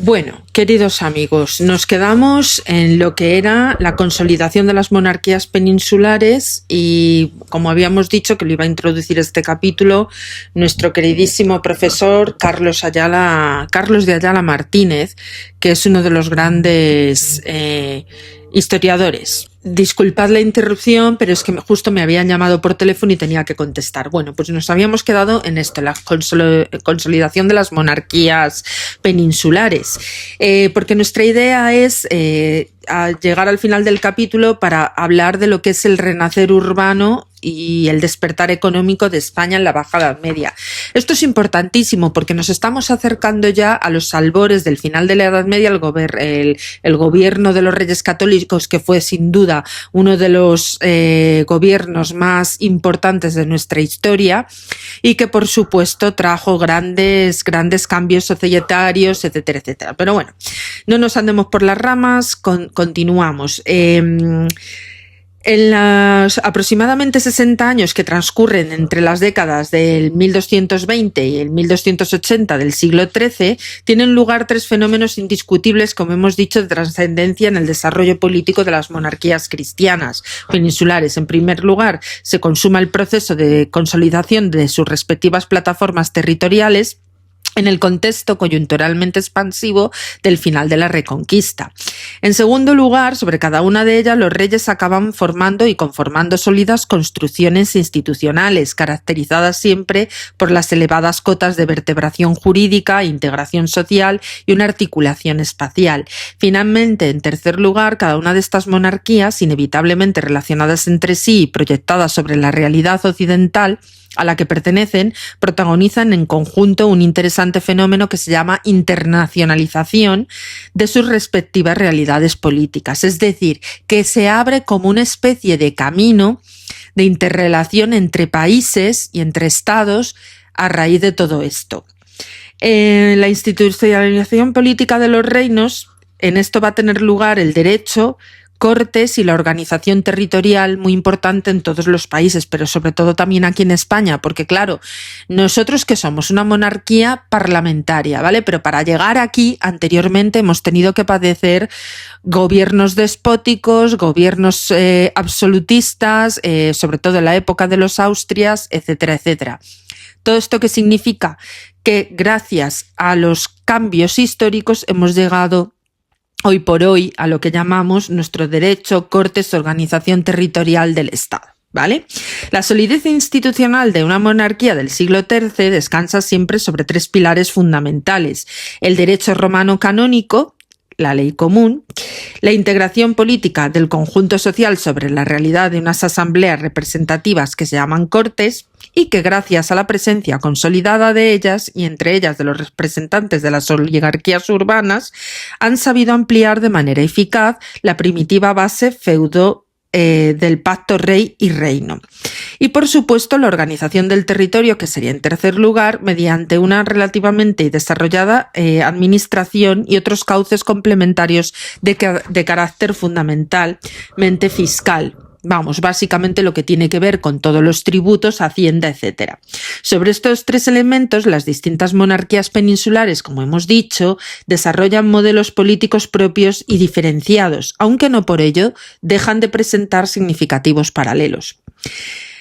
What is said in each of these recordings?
Bueno, queridos amigos, nos quedamos en lo que era la consolidación de las monarquías peninsulares y, como habíamos dicho, que lo iba a introducir este capítulo, nuestro queridísimo profesor Carlos de Ayala Martínez, que es uno de los grandes historiadores. Disculpad la interrupción, pero es que justo me habían llamado por teléfono y tenía que contestar. Bueno, pues nos habíamos quedado en esto, la consolidación de las monarquías peninsulares, porque nuestra idea es llegar al final del capítulo para hablar de lo que es el renacer urbano y el despertar económico de España en la Baja Edad Media. Esto es importantísimo porque nos estamos acercando ya a los albores del final de la Edad Media, el gobierno de los Reyes Católicos, que fue sin duda uno de los gobiernos más importantes de nuestra historia y que por supuesto trajo grandes cambios societarios, etcétera, etcétera. Pero bueno, no nos andemos por las ramas, continuamos. En los aproximadamente 60 años que transcurren entre las décadas del 1220 y el 1280 del siglo XIII, tienen lugar tres fenómenos indiscutibles, como hemos dicho, de trascendencia en el desarrollo político de las monarquías cristianas peninsulares. En primer lugar, se consuma el proceso de consolidación de sus respectivas plataformas territoriales en el contexto coyunturalmente expansivo del final de la Reconquista. En segundo lugar, sobre cada una de ellas, los reyes acaban formando y conformando sólidas construcciones institucionales, caracterizadas siempre por las elevadas cotas de vertebración jurídica, integración social y una articulación espacial. Finalmente, en tercer lugar, cada una de estas monarquías, inevitablemente relacionadas entre sí y proyectadas sobre la realidad occidental a la que pertenecen, protagonizan en conjunto un interesante fenómeno que se llama internacionalización de sus respectivas realidades políticas. Es decir, que se abre como una especie de camino de interrelación entre países y entre estados a raíz de todo esto. La institucionalización política de los reinos, en esto va a tener lugar el derecho, cortes y la organización territorial, muy importante en todos los países, pero sobre todo también aquí en España, porque claro, nosotros que somos una monarquía parlamentaria, ¿vale? Pero para llegar aquí, anteriormente hemos tenido que padecer gobiernos despóticos, gobiernos absolutistas, sobre todo en la época de los Austrias, etcétera, etcétera. ¿Todo esto qué significa? Que gracias a los cambios históricos hemos llegado hoy por hoy a lo que llamamos nuestro derecho, cortes, organización territorial del Estado, ¿vale? La solidez institucional de una monarquía del siglo XIII descansa siempre sobre tres pilares fundamentales: el derecho romano canónico, la ley común, la integración política del conjunto social sobre la realidad de unas asambleas representativas que se llaman cortes y que gracias a la presencia consolidada de ellas y entre ellas de los representantes de las oligarquías urbanas han sabido ampliar de manera eficaz la primitiva base feudo del pacto rey y reino. Y por supuesto la organización del territorio, que sería en tercer lugar, mediante una relativamente desarrollada administración y otros cauces complementarios de carácter fundamentalmente fiscal. Vamos, básicamente lo que tiene que ver con todos los tributos, hacienda, etcétera. Sobre estos tres elementos, las distintas monarquías peninsulares, como hemos dicho, desarrollan modelos políticos propios y diferenciados, aunque no por ello dejan de presentar significativos paralelos.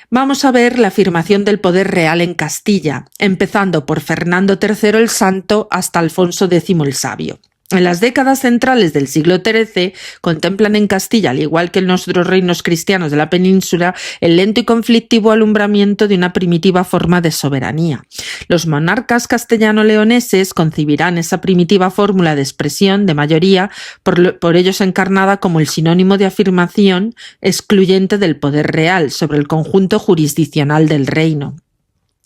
Vamos a ver la afirmación del poder real en Castilla, empezando por Fernando III el Santo hasta Alfonso X el Sabio. En las décadas centrales del siglo XIII contemplan en Castilla, al igual que en los otros reinos cristianos de la península, el lento y conflictivo alumbramiento de una primitiva forma de soberanía. Los monarcas castellano-leoneses concebirán esa primitiva fórmula de expresión de mayoría, por ellos encarnada como el sinónimo de afirmación excluyente del poder real sobre el conjunto jurisdiccional del reino.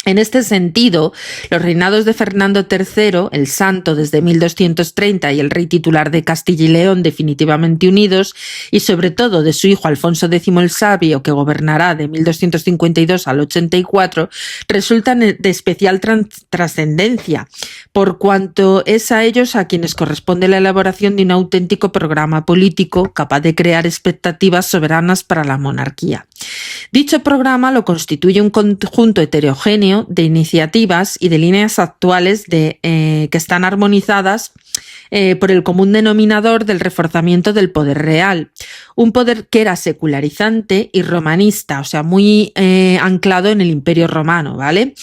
En este sentido, los reinados de Fernando III, el Santo desde 1230 y el rey titular de Castilla y León definitivamente unidos, y sobre todo de su hijo Alfonso X el Sabio, que gobernará de 1252 al 84, resultan de especial trascendencia, por cuanto es a ellos a quienes corresponde la elaboración de un auténtico programa político capaz de crear expectativas soberanas para la monarquía. Dicho programa lo constituye un conjunto heterogéneo predominio de iniciativas y de líneas actuales que están armonizadas por el común denominador del reforzamiento del poder real, un poder que era secularizante y romanista, o sea, muy anclado en el Imperio Romano, ¿vale?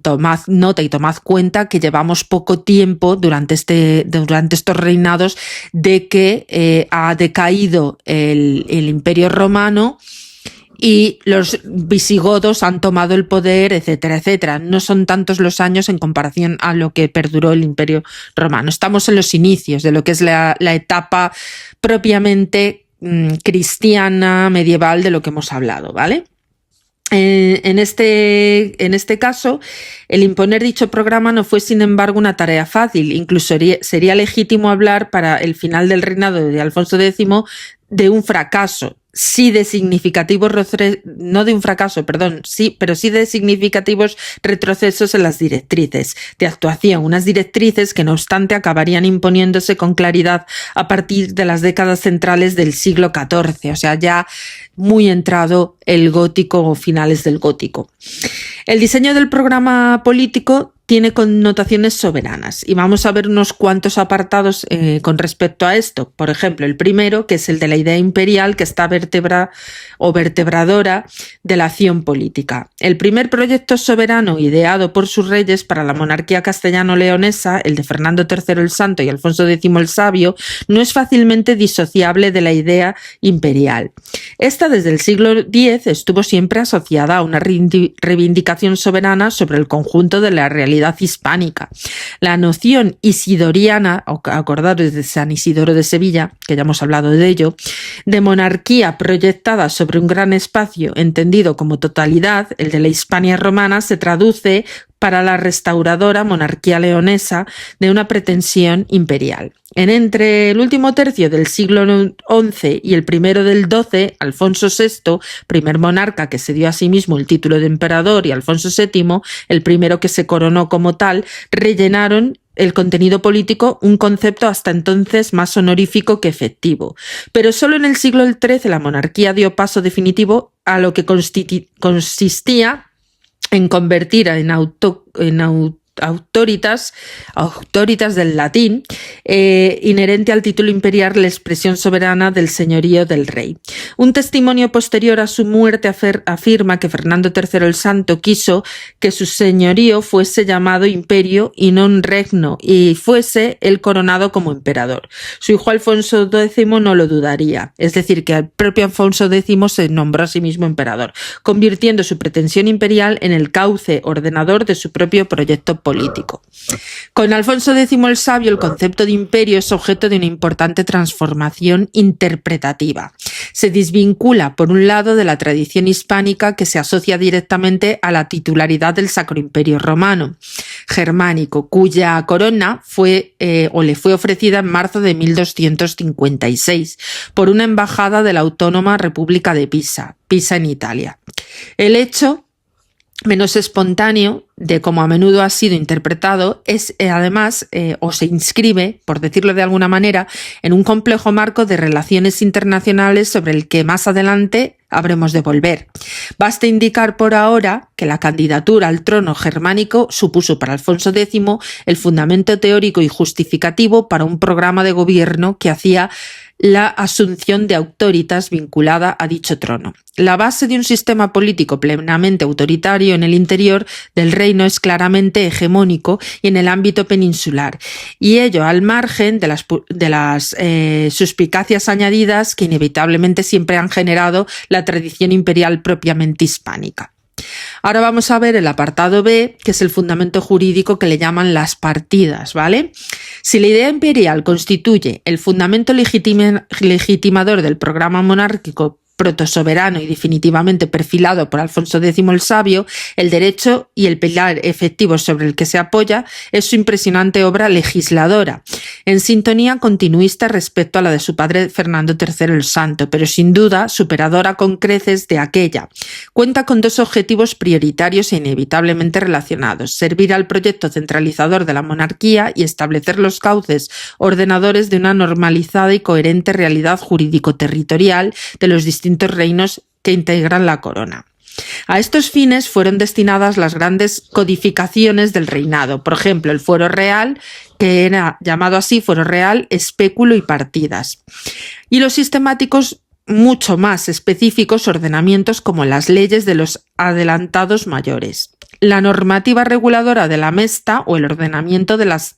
Tomad nota y tomad cuenta que llevamos poco tiempo durante estos reinados de que ha decaído el Imperio Romano y los visigodos han tomado el poder, etcétera, etcétera. No son tantos los años en comparación a lo que perduró el Imperio Romano. Estamos en los inicios de lo que es la etapa propiamente cristiana, medieval, de lo que hemos hablado, ¿vale? En este caso, el imponer dicho programa no fue, sin embargo, una tarea fácil. Incluso sería legítimo hablar para el final del reinado de Alfonso X de un fracaso. Sí de significativos retrocesos en las directrices de actuación, unas directrices que no obstante acabarían imponiéndose con claridad a partir de las décadas centrales del siglo XIV, o sea, ya muy entrado el gótico o finales del gótico. El diseño del programa político tiene connotaciones soberanas y vamos a ver unos cuantos apartados con respecto a esto. Por ejemplo, el primero, que es el de la idea imperial, que está vertebradora de la acción política. El primer proyecto soberano ideado por sus reyes para la monarquía castellano-leonesa, el de Fernando III el Santo y Alfonso X el Sabio, no es fácilmente disociable de la idea imperial. Esta, desde el siglo X, estuvo siempre asociada a una reivindicación soberana sobre el conjunto de la realidad hispánica. La noción isidoriana, acordaros de San Isidoro de Sevilla, que ya hemos hablado de ello, de monarquía proyectada sobre un gran espacio entendido como totalidad, el de la Hispania romana, se traduce para la restauradora monarquía leonesa de una pretensión imperial. Entre el último tercio del siglo XI y el primero del XII, Alfonso VI, primer monarca que se dio a sí mismo el título de emperador, y Alfonso VII, el primero que se coronó como tal, rellenaron el contenido político, un concepto hasta entonces más honorífico que efectivo. Pero solo en el siglo XIII la monarquía dio paso definitivo a lo que consistía en convertir en autoritas del latín, inherente al título imperial, la expresión soberana del señorío del rey. Un testimonio posterior a su muerte afirma que Fernando III el Santo quiso que su señorío fuese llamado imperio y non regno, y fuese él coronado como emperador. Su hijo Alfonso X no lo dudaría, es decir, que el propio Alfonso X se nombró a sí mismo emperador, convirtiendo su pretensión imperial en el cauce ordenador de su propio proyecto político. Con Alfonso X el Sabio, el concepto de imperio es objeto de una importante transformación interpretativa. Se desvincula, por un lado, de la tradición hispánica que se asocia directamente a la titularidad del Sacro Imperio Romano germánico, cuya corona le fue ofrecida en marzo de 1256 por una embajada de la Autónoma República de Pisa en Italia. El hecho menos espontáneo de cómo a menudo ha sido interpretado es además o se inscribe, por decirlo de alguna manera, en un complejo marco de relaciones internacionales sobre el que más adelante habremos de volver. Basta indicar por ahora que la candidatura al trono germánico supuso para Alfonso X el fundamento teórico y justificativo para un programa de gobierno que hacía la asunción de autoritas vinculada a dicho trono. La base de un sistema político plenamente autoritario en el interior del reino es claramente hegemónico y en el ámbito peninsular, y ello al margen de las suspicacias añadidas que inevitablemente siempre han generado la tradición imperial propiamente hispánica. Ahora vamos a ver el apartado B, que es el fundamento jurídico que le llaman las partidas, ¿vale? Si la idea imperial constituye el fundamento legitimador del programa monárquico protosoberano y definitivamente perfilado por Alfonso X el Sabio, el derecho y el pilar efectivo sobre el que se apoya es su impresionante obra legisladora, en sintonía continuista respecto a la de su padre Fernando III el Santo, pero sin duda superadora con creces de aquella. Cuenta con dos objetivos prioritarios e inevitablemente relacionados: servir al proyecto centralizador de la monarquía y establecer los cauces ordenadores de una normalizada y coherente realidad jurídico-territorial de los distintos reinos que integran la corona. A estos fines fueron destinadas las grandes codificaciones del reinado, por ejemplo, el fuero real, que era llamado así fuero real, espéculo y partidas, y los sistemáticos mucho más específicos ordenamientos como las leyes de los adelantados mayores, la normativa reguladora de la mesta o el ordenamiento de las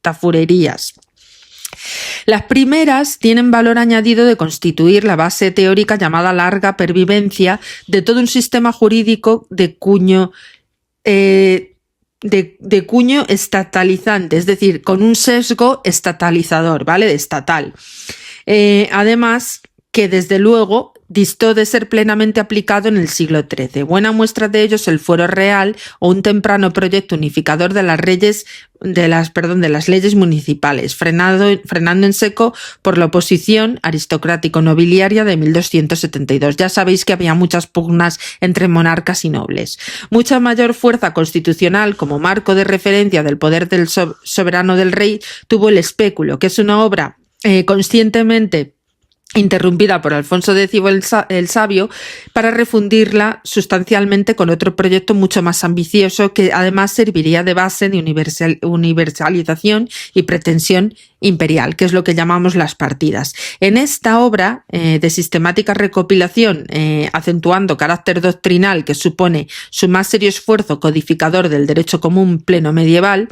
tafurerías. Las primeras tienen valor añadido de constituir la base teórica llamada larga pervivencia de todo un sistema jurídico de cuño estatalizante, es decir, con un sesgo estatalizador, ¿vale? De estatal. Además, que desde luego distó de ser plenamente aplicado en el siglo XIII. Buena muestra de ello es el fuero real o un temprano proyecto unificador de las leyes municipales, frenando en seco por la oposición aristocrático-nobiliaria de 1272. Ya sabéis que había muchas pugnas entre monarcas y nobles. Mucha mayor fuerza constitucional como marco de referencia del poder del soberano del rey tuvo el espéculo, que es una obra conscientemente interrumpida por Alfonso X el Sabio, para refundirla sustancialmente con otro proyecto mucho más ambicioso que además serviría de base de universalización y pretensión imperial, que es lo que llamamos las partidas. En esta obra de sistemática recopilación, acentuando carácter doctrinal que supone su más serio esfuerzo codificador del derecho común pleno medieval,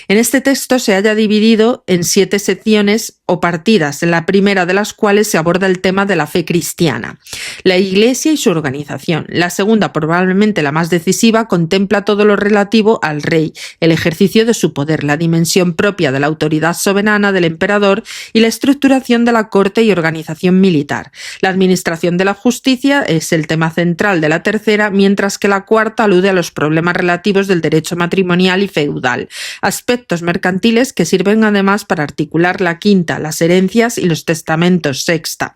en este texto se halla dividido en 7 secciones o partidas, en la primera de las cuales se aborda el tema de la fe cristiana, la Iglesia y su organización. La segunda, probablemente la más decisiva, contempla todo lo relativo al rey, el ejercicio de su poder, la dimensión propia de la autoridad soberana del emperador y la estructuración de la corte y organización militar. La administración de la justicia es el tema central de la tercera, mientras que la cuarta alude a los problemas relativos del derecho matrimonial y feudal, aspectos mercantiles que sirven además para articular la quinta, las herencias y los testamentos, sexta.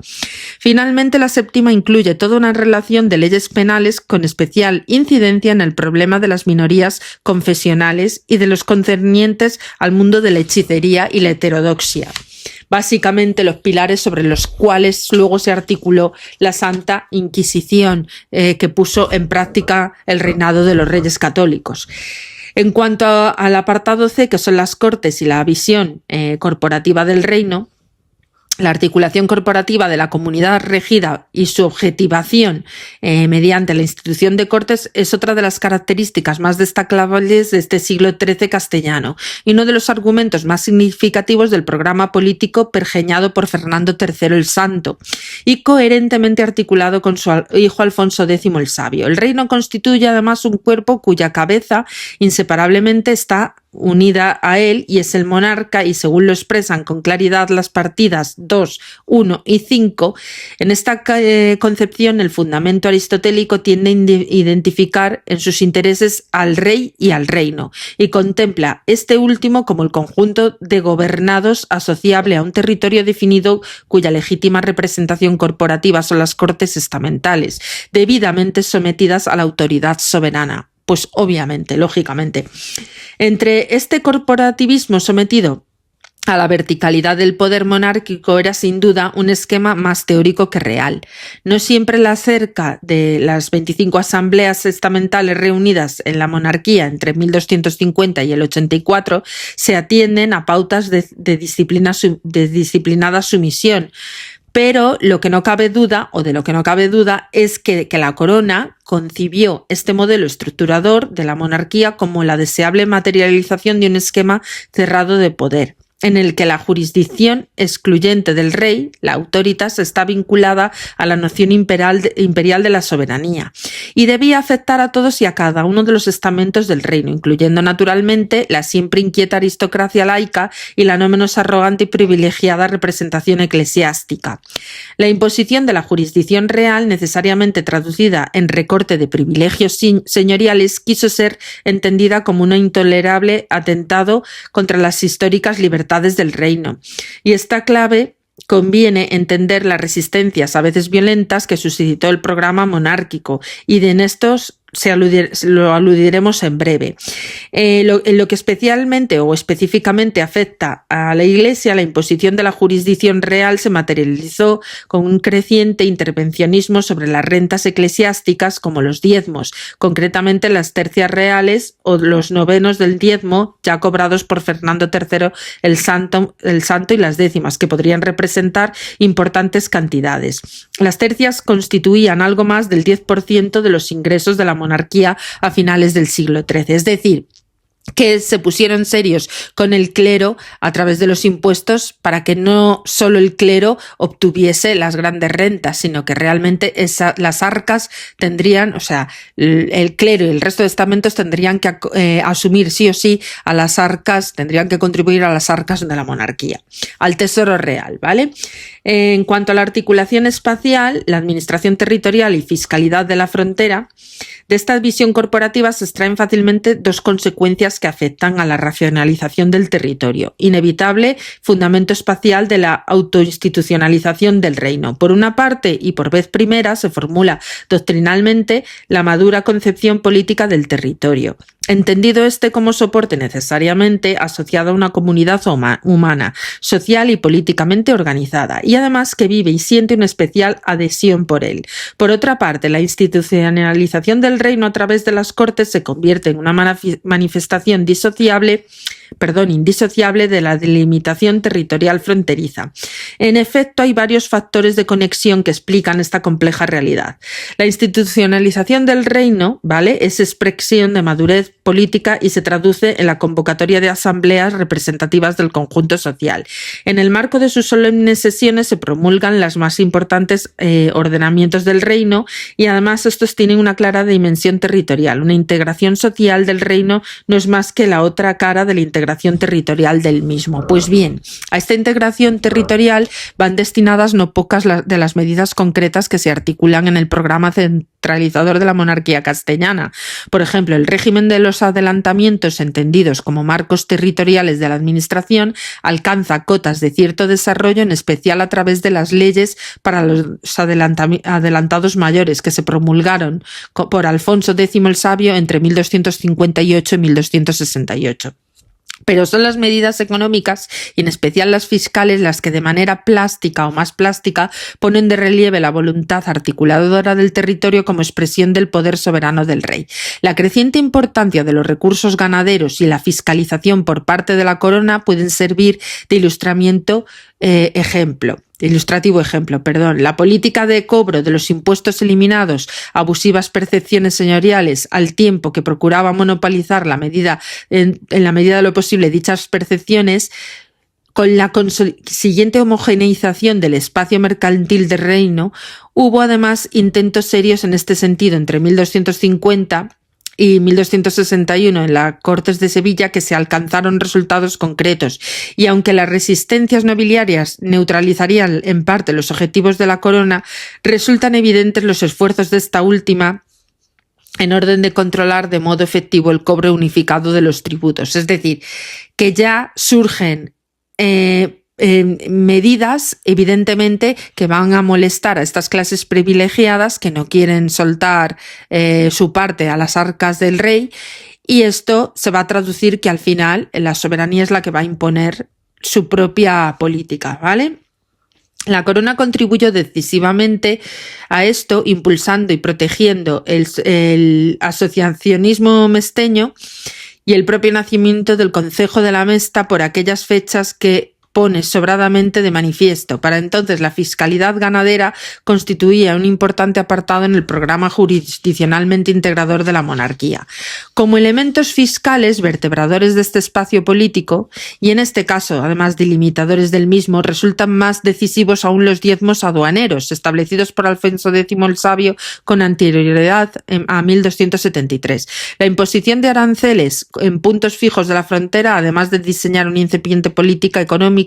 Finalmente, la séptima incluye toda una relación de leyes penales con especial incidencia en el problema de las minorías confesionales y de los concernientes al mundo de la hechicería y la heterodoxia. Básicamente los pilares sobre los cuales luego se articuló la Santa Inquisición, que puso en práctica el reinado de los reyes católicos. En cuanto al apartado C, que son las Cortes y la visión corporativa del reino, la articulación corporativa de la comunidad regida y su objetivación mediante la institución de cortes es otra de las características más destacables de este siglo XIII castellano y uno de los argumentos más significativos del programa político pergeñado por Fernando III el Santo y coherentemente articulado con su hijo Alfonso X el Sabio. El reino constituye además un cuerpo cuya cabeza inseparablemente está unida a él y es el monarca, y según lo expresan con claridad las partidas 2, 1 y 5, en esta concepción el fundamento aristotélico tiende a identificar en sus intereses al rey y al reino, y contempla este último como el conjunto de gobernados asociable a un territorio definido cuya legítima representación corporativa son las cortes estamentales, debidamente sometidas a la autoridad soberana. Pues obviamente, lógicamente. Entre este corporativismo sometido a la verticalidad del poder monárquico era sin duda un esquema más teórico que real. No siempre la cerca de las 25 asambleas estamentales reunidas en la monarquía entre 1250 y el 84 se atienden a pautas de disciplinada sumisión. Pero lo que no cabe duda, o de lo que no cabe duda, es que la corona concibió este modelo estructurador de la monarquía como la deseable materialización de un esquema cerrado de poder, en el que la jurisdicción excluyente del rey, la autoritas, está vinculada a la noción imperial de la soberanía y debía afectar a todos y a cada uno de los estamentos del reino, incluyendo naturalmente la siempre inquieta aristocracia laica y la no menos arrogante y privilegiada representación eclesiástica. La imposición de la jurisdicción real, necesariamente traducida en recorte de privilegios señoriales, quiso ser entendida como un intolerable atentado contra las históricas libertades del reino. Y esta clave conviene entender las resistencias, a veces violentas, que suscitó el programa monárquico, y en estos lo aludiremos en breve. En lo que especialmente o específicamente afecta a la Iglesia, la imposición de la jurisdicción real se materializó con un creciente intervencionismo sobre las rentas eclesiásticas como los diezmos, concretamente las tercias reales o los novenos del diezmo ya cobrados por Fernando III el Santo y las décimas, que podrían representar importantes cantidades. Las tercias constituían algo más del 10% de los ingresos de la monarquía a finales del siglo XIII, es decir, que se pusieron serios con el clero a través de los impuestos para que no solo el clero obtuviese las grandes rentas, sino que realmente las arcas tendrían, o sea, el clero y el resto de estamentos tendrían que asumir sí o sí a las arcas, tendrían que contribuir a las arcas de la monarquía, al tesoro real, ¿vale? En cuanto a la articulación espacial, la administración territorial y fiscalidad de la frontera, de esta visión corporativa se extraen fácilmente dos consecuencias que afectan a la racionalización del territorio. Inevitable fundamento espacial de la autoinstitucionalización del reino. Por una parte, y por vez primera, se formula doctrinalmente la madura concepción política del territorio, entendido como soporte necesariamente asociado a una comunidad humana, social y políticamente organizada, y además que vive y siente una especial adhesión por él. Por otra parte, la institucionalización del reino a través de las Cortes se convierte en una manifestación indisociable de la delimitación territorial fronteriza. En efecto, hay varios factores de conexión que explican esta compleja realidad. La institucionalización del reino, ¿vale?, es expresión de madurez política y se traduce en la convocatoria de asambleas representativas del conjunto social. En el marco de sus solemnes sesiones se promulgan los más importantes ordenamientos del reino y además estos tienen una clara dimensión territorial. Una integración social del reino no es más que la otra cara de la integración territorial del mismo. Pues bien, a esta integración territorial van destinadas no pocas de las medidas concretas que se articulan en el programa centralizador de la monarquía castellana. Por ejemplo, el régimen de los adelantamientos, entendidos como marcos territoriales de la administración, alcanza cotas de cierto desarrollo, en especial a través de las leyes para los adelantados mayores que se promulgaron por Alfonso X el Sabio entre 1258 y 1268. Pero son las medidas económicas, y en especial las fiscales, las que de manera plástica o más plástica ponen de relieve la voluntad articuladora del territorio como expresión del poder soberano del rey. La creciente importancia de los recursos ganaderos y la fiscalización por parte de la corona pueden servir de ilustrativo ejemplo. La política de cobro de los impuestos eliminados, abusivas percepciones señoriales, al tiempo que procuraba monopolizar en la medida de lo posible dichas percepciones, con la siguiente homogeneización del espacio mercantil del reino, hubo además intentos serios en este sentido entre 1250 y 1261 en las Cortes de Sevilla, que se alcanzaron resultados concretos, y aunque las resistencias nobiliarias neutralizarían en parte los objetivos de la corona, resultan evidentes los esfuerzos de esta última en orden de controlar de modo efectivo el cobro unificado de los tributos. Es decir, que ya surgen medidas, evidentemente, que van a molestar a estas clases privilegiadas que no quieren soltar su parte a las arcas del rey, y esto se va a traducir que al final la soberanía es la que va a imponer su propia política, ¿vale? La corona contribuyó decisivamente a esto, impulsando y protegiendo el asociacionismo mesteño y el propio nacimiento del Concejo de la Mesta por aquellas fechas que pone sobradamente de manifiesto. Para entonces la fiscalidad ganadera constituía un importante apartado en el programa jurisdiccionalmente integrador de la monarquía. Como elementos fiscales vertebradores de este espacio político, y en este caso además delimitadores del mismo, resultan más decisivos aún los diezmos aduaneros, establecidos por Alfonso X el Sabio con anterioridad a 1273. La imposición de aranceles en puntos fijos de la frontera, además de diseñar una incipiente política económica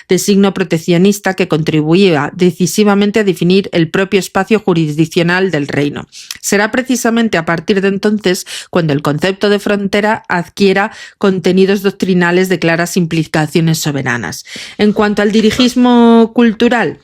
de signo proteccionista que contribuía decisivamente a definir el propio espacio jurisdiccional del reino. Será precisamente a partir de entonces cuando el concepto de frontera adquiera contenidos doctrinales de claras implicaciones soberanas. En cuanto al dirigismo cultural,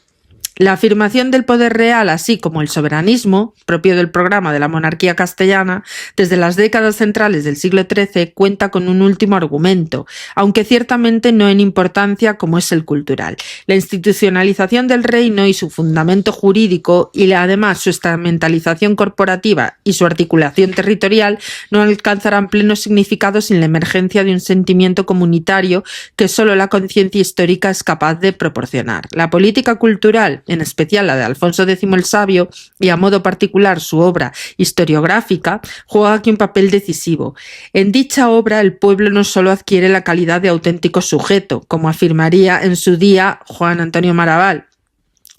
La afirmación del poder real, así como el soberanismo, propio del programa de la monarquía castellana, desde las décadas centrales del siglo XIII cuenta con un último argumento, aunque ciertamente no en importancia como es el cultural. La institucionalización del reino y su fundamento jurídico y además su estamentalización corporativa y su articulación territorial no alcanzarán pleno significado sin la emergencia de un sentimiento comunitario que solo la conciencia histórica es capaz de proporcionar. La política cultural, en especial la de Alfonso X el Sabio, y a modo particular su obra historiográfica, juega aquí un papel decisivo. En dicha obra el pueblo no solo adquiere la calidad de auténtico sujeto, como afirmaría en su día Juan Antonio Maraval,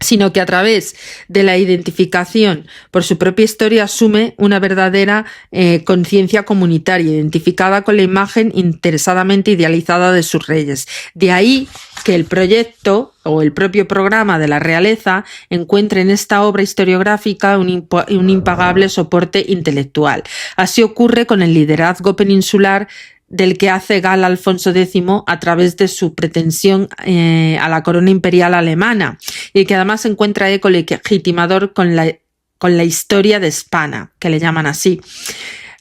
sino que a través de la identificación por su propia historia asume una verdadera conciencia comunitaria, identificada con la imagen interesadamente idealizada de sus reyes. De ahí que el proyecto o el propio programa de la realeza encuentre en esta obra historiográfica un impagable soporte intelectual. Así ocurre con el liderazgo peninsular del que hace gala Alfonso X a través de su pretensión a la corona imperial alemana y que además encuentra eco legitimador con la historia de Hispana, que le llaman así.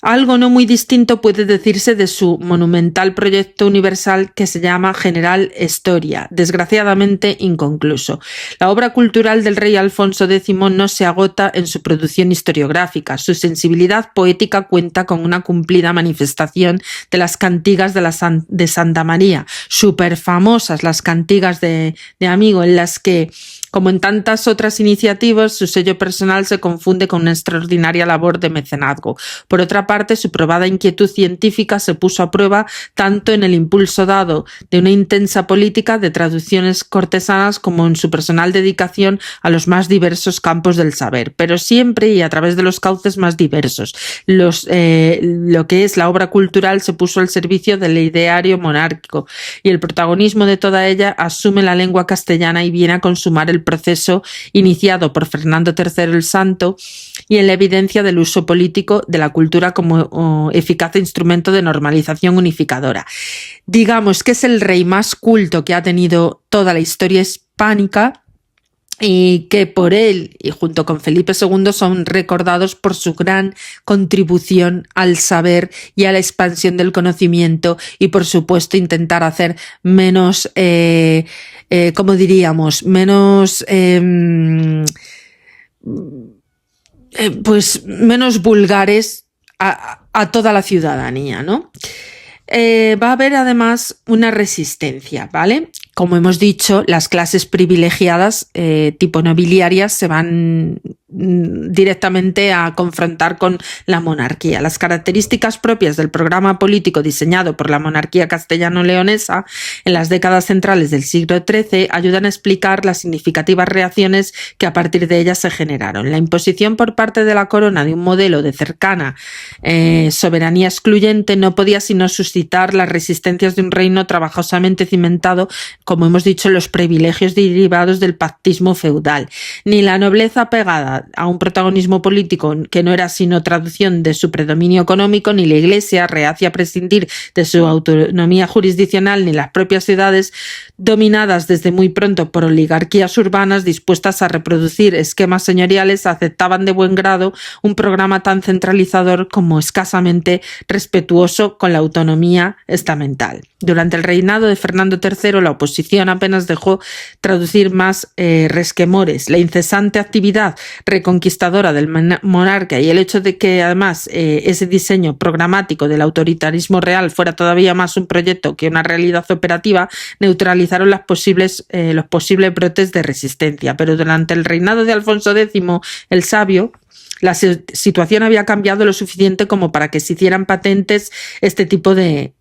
Algo no muy distinto puede decirse de su monumental proyecto universal que se llama General Historia, desgraciadamente inconcluso. La obra cultural del rey Alfonso X no se agota en su producción historiográfica. Su sensibilidad poética cuenta con una cumplida manifestación de las cantigas de Santa María, súper famosas las cantigas de Amigo, en las que, como en tantas otras iniciativas, su sello personal se confunde con una extraordinaria labor de mecenazgo. Por otra parte, su probada inquietud científica se puso a prueba tanto en el impulso dado de una intensa política de traducciones cortesanas como en su personal dedicación a los más diversos campos del saber, pero siempre y a través de los cauces más diversos. Lo que es la obra cultural se puso al servicio del ideario monárquico y el protagonismo de toda ella asume la lengua castellana y viene a consumar el proceso iniciado por Fernando III el Santo y en la evidencia del uso político de la cultura como eficaz instrumento de normalización unificadora. Digamos que es el rey más culto que ha tenido toda la historia hispánica y que por él y junto con Felipe II son recordados por su gran contribución al saber y a la expansión del conocimiento y por supuesto intentar hacer menos como diríamos, menos pues menos vulgares a toda la ciudadanía, ¿no? Va a haber además una resistencia, ¿vale? Como hemos dicho, las clases privilegiadas tipo nobiliarias se van directamente a confrontar con la monarquía. Las características propias del programa político diseñado por la monarquía castellano-leonesa en las décadas centrales del siglo XIII ayudan a explicar las significativas reacciones que a partir de ellas se generaron. La imposición por parte de la corona de un modelo de cercana soberanía excluyente no podía sino suscitar las resistencias de un reino trabajosamente cimentado, como hemos dicho, en los privilegios derivados del pactismo feudal. Ni la nobleza pegada a un protagonismo político que no era sino traducción de su predominio económico, ni la Iglesia, reacia a prescindir de su autonomía jurisdiccional, ni las propias ciudades, dominadas desde muy pronto por oligarquías urbanas dispuestas a reproducir esquemas señoriales, aceptaban de buen grado un programa tan centralizador como escasamente respetuoso con la autonomía estamental. Durante el reinado de Fernando III, la oposición apenas dejó traducir más resquemores. La incesante actividad reconquistadora del monarca y el hecho de que además ese diseño programático del autoritarismo real fuera todavía más un proyecto que una realidad operativa neutralizaron los posibles brotes de resistencia. Pero durante el reinado de Alfonso X el Sabio, la situación había cambiado lo suficiente como para que se hicieran patentes este tipo de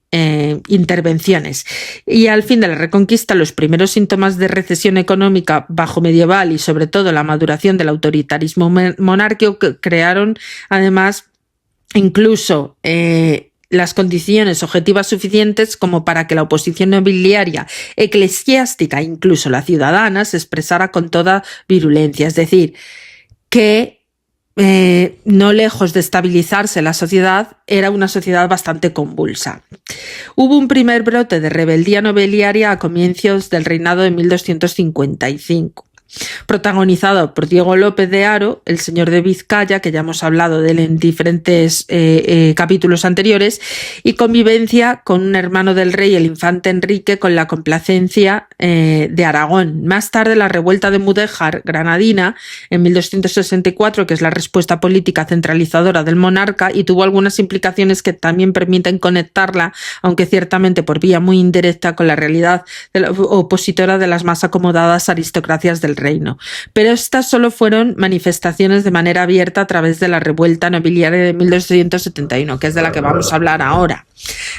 intervenciones. Y al fin de la Reconquista, los primeros síntomas de recesión económica bajo medieval y sobre todo la maduración del autoritarismo monárquico crearon además incluso las condiciones objetivas suficientes como para que la oposición nobiliaria, eclesiástica e incluso la ciudadana se expresara con toda virulencia. Es decir, que no lejos de estabilizarse la sociedad, era una sociedad bastante convulsa. Hubo un primer brote de rebeldía nobiliaria a comienzos del reinado de 1255. protagonizado por Diego López de Haro, el señor de Vizcaya, que ya hemos hablado de él en diferentes capítulos anteriores, y convivencia con un hermano del rey, el infante Enrique, con la complacencia de Aragón. Más tarde, la revuelta de Mudéjar, granadina, en 1264, que es la respuesta política centralizadora del monarca, y tuvo algunas implicaciones que también permiten conectarla, aunque ciertamente por vía muy indirecta, con la realidad de la opositora de las más acomodadas aristocracias del reino. Pero estas solo fueron manifestaciones de manera abierta a través de la revuelta nobiliaria de 1271, que es de la que vamos a hablar ahora.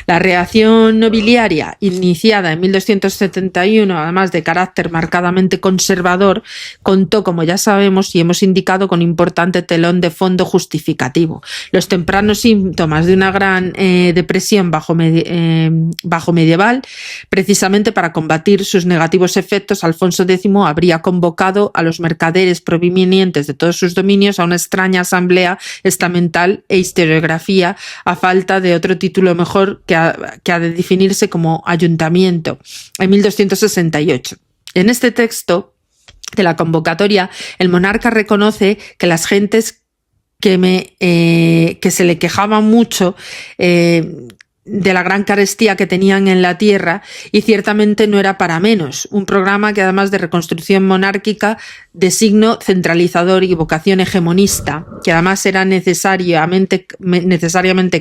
La reacción nobiliaria, iniciada en 1271, además de carácter marcadamente conservador, contó, como ya sabemos y hemos indicado, con importante telón de fondo justificativo. Los tempranos síntomas de una gran depresión bajo medieval, precisamente para combatir sus negativos efectos, Alfonso X habría convocado a los mercaderes provenientes de todos sus dominios a una extraña asamblea estamental e historiografía, a falta de otro título mejor que ha de definirse como ayuntamiento, en 1268. En este texto de la convocatoria, el monarca reconoce que las gentes que se le quejaban mucho de la gran carestía que tenían en la tierra, y ciertamente no era para menos. Un programa que, además de reconstrucción monárquica, de signo centralizador y vocación hegemonista, que además era necesariamente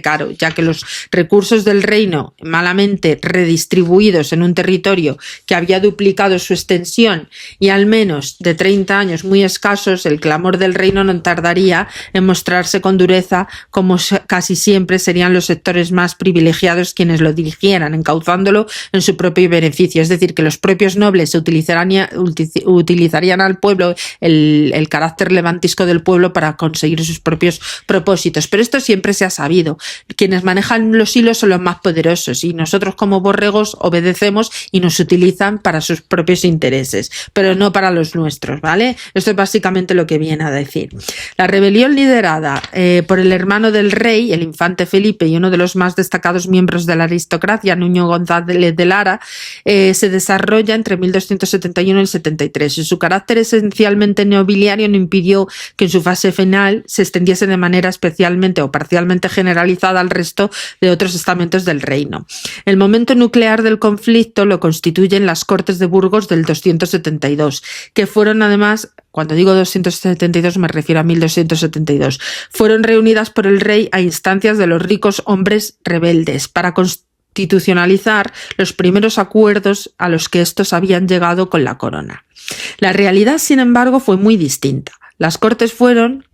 caro, ya que los recursos del reino, malamente redistribuidos en un territorio que había duplicado su extensión y al menos de 30 años muy escasos, el clamor del reino no tardaría en mostrarse con dureza, como casi siempre serían los sectores más privilegiados quienes lo dirigieran, encauzándolo en su propio beneficio. Es decir, que los propios nobles utilizarían al pueblo, el carácter levantisco del pueblo, para conseguir sus propios propósitos. Pero esto siempre se ha sabido. Quienes manejan los hilos son los más poderosos, y nosotros como borregos obedecemos y nos utilizan para sus propios intereses, pero no para los nuestros, ¿vale? Esto es básicamente lo que viene a decir. La rebelión liderada por el hermano del rey, el infante Felipe, y uno de los más destacados miembros de la aristocracia, Nuño González de Lara, se desarrolla entre 1271 y 73, y su carácter esencialmente nobiliario no impidió que en su fase final se extendiese de manera especialmente o parcialmente generalizada al resto de otros estamentos del reino. El momento nuclear del conflicto lo constituyen las Cortes de Burgos del 272, que fueron, además, cuando digo 272 me refiero a 1272, fueron reunidas por el rey a instancias de los ricos hombres rebeldes para constitucionalizar los primeros acuerdos a los que estos habían llegado con la corona. La realidad, sin embargo, fue muy distinta. Las Cortes fueron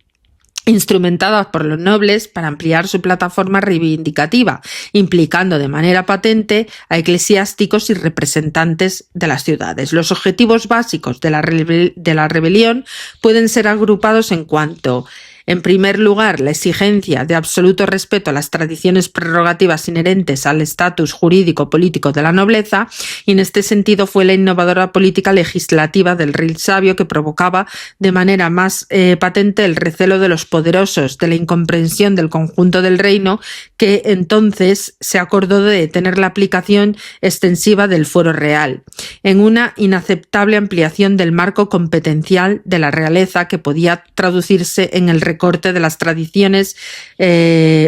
instrumentadas por los nobles para ampliar su plataforma reivindicativa, implicando de manera patente a eclesiásticos y representantes de las ciudades. Los objetivos básicos de la rebelión pueden ser agrupados en cuanto: en primer lugar, la exigencia de absoluto respeto a las tradiciones prerrogativas inherentes al estatus jurídico-político de la nobleza, y en este sentido fue la innovadora política legislativa del rey sabio que provocaba de manera más patente el recelo de los poderosos, de la incomprensión del conjunto del reino, que entonces se acordó de detener la aplicación extensiva del fuero real, en una inaceptable ampliación del marco competencial de la realeza, que podía traducirse en el recorte de las tradiciones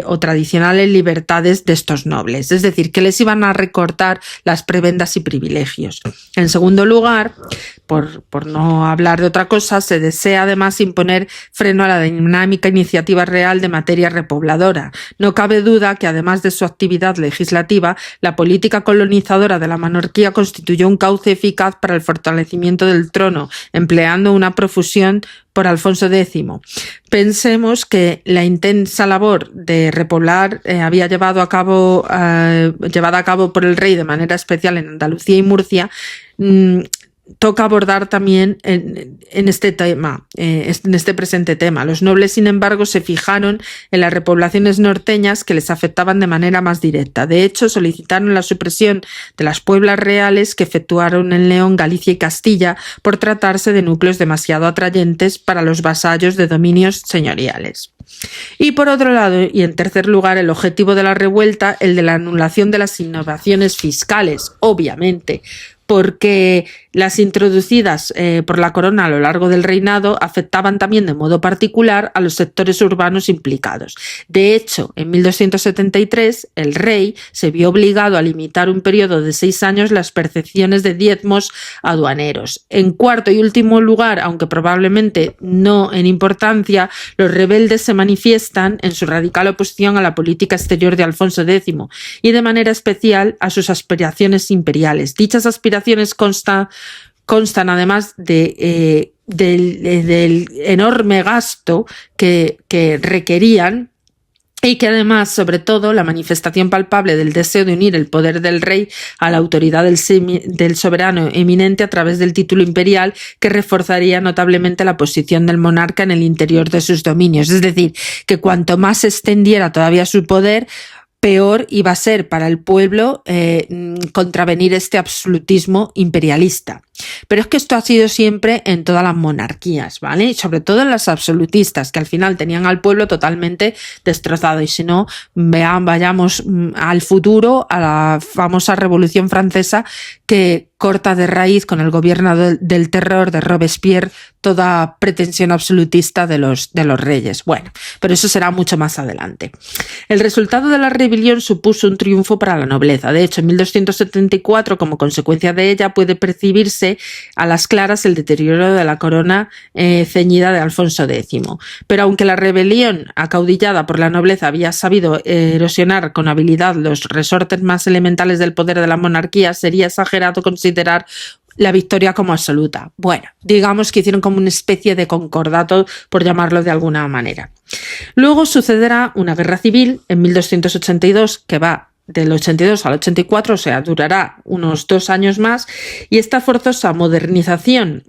o tradicionales libertades de estos nobles, es decir, que les iban a recortar las prebendas y privilegios. En segundo lugar, por no hablar de otra cosa, se desea además imponer freno a la dinámica iniciativa real de materia repobladora. No cabe duda que, además de su actividad legislativa, la política colonizadora de la monarquía constituyó un cauce eficaz para el fortalecimiento del trono, empleando una profusión por Alfonso X. Pensemos que la intensa labor de repoblar había llevada a cabo por el rey de manera especial en Andalucía y Murcia. Toca abordar también en este presente tema. Los nobles, sin embargo, se fijaron en las repoblaciones norteñas que les afectaban de manera más directa. De hecho, solicitaron la supresión de las pueblas reales que efectuaron en León, Galicia y Castilla, por tratarse de núcleos demasiado atrayentes para los vasallos de dominios señoriales. Y por otro lado, y en tercer lugar, el objetivo de la revuelta, el de la anulación de las innovaciones fiscales, obviamente, porque las introducidas por la corona a lo largo del reinado afectaban también de modo particular a los sectores urbanos implicados. De hecho, en 1273 el rey se vio obligado a limitar un periodo de 6 años las percepciones de diezmos aduaneros. En cuarto y último lugar, aunque probablemente no en importancia, los rebeldes se manifiestan en su radical oposición a la política exterior de Alfonso X y de manera especial a sus aspiraciones imperiales. Dichas aspiraciones constan además del enorme gasto que requerían, y que además, sobre todo, la manifestación palpable del deseo de unir el poder del rey a la autoridad del soberano eminente a través del título imperial, que reforzaría notablemente la posición del monarca en el interior de sus dominios. Es decir, que cuanto más se extendiera todavía su poder, peor iba a ser para el pueblo contravenir este absolutismo imperialista. Pero es que esto ha sido siempre en todas las monarquías, ¿vale? Y sobre todo en las absolutistas, que al final tenían al pueblo totalmente destrozado. Y si no, vayamos al futuro, a la famosa Revolución Francesa, que corta de raíz con el gobierno del terror de Robespierre toda pretensión absolutista de los reyes. Bueno, pero eso será mucho más adelante. El resultado de la rebelión supuso un triunfo para la nobleza. De hecho, en 1274, como consecuencia de ella, puede percibirse a las claras el deterioro de la corona ceñida de Alfonso X. Pero aunque la rebelión acaudillada por la nobleza había sabido erosionar con habilidad los resortes más elementales del poder de la monarquía, sería exagerado considerar la victoria como absoluta. Bueno, digamos que hicieron como una especie de concordato, por llamarlo de alguna manera. Luego sucederá una guerra civil en 1282 que va del 82 al 84, o sea, durará unos 2 años más, y esta forzosa moderación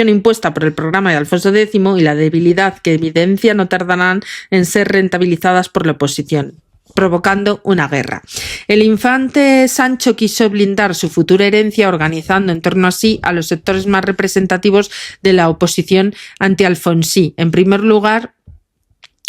impuesta por el programa de Alfonso X y la debilidad que evidencia no tardarán en ser rentabilizadas por la oposición, provocando una guerra. El infante Sancho quiso blindar su futura herencia organizando en torno a sí a los sectores más representativos de la oposición anti-alfonsí. En primer lugar,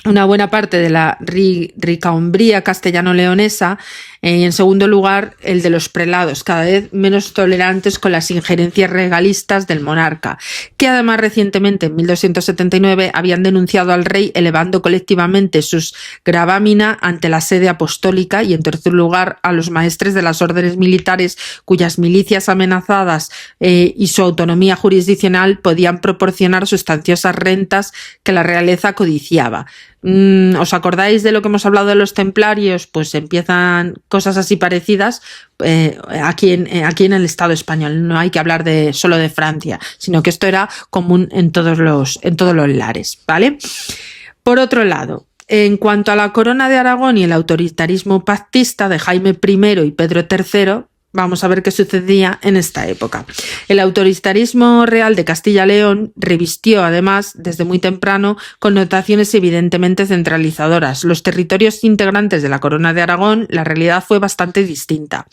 una buena parte de la ricaumbría castellano-leonesa, y en segundo lugar el de los prelados, cada vez menos tolerantes con las injerencias regalistas del monarca, que además recientemente en 1279 habían denunciado al rey elevando colectivamente sus gravámina ante la sede apostólica, y en tercer lugar a los maestres de las órdenes militares cuyas milicias amenazadas y su autonomía jurisdiccional podían proporcionar sustanciosas rentas que la realeza codiciaba. ¿Os acordáis de lo que hemos hablado de los templarios? Pues empiezan cosas así parecidas aquí en el Estado español. No hay que hablar solo de Francia, sino que esto era común en todos los lares, ¿vale? Por otro lado, en cuanto a la corona de Aragón y el autoritarismo pactista de Jaime I y Pedro III, vamos a ver qué sucedía en esta época. El autoritarismo real de Castilla-León revistió, además, desde muy temprano, connotaciones evidentemente centralizadoras. Los territorios integrantes de la Corona de Aragón, la realidad fue bastante distinta.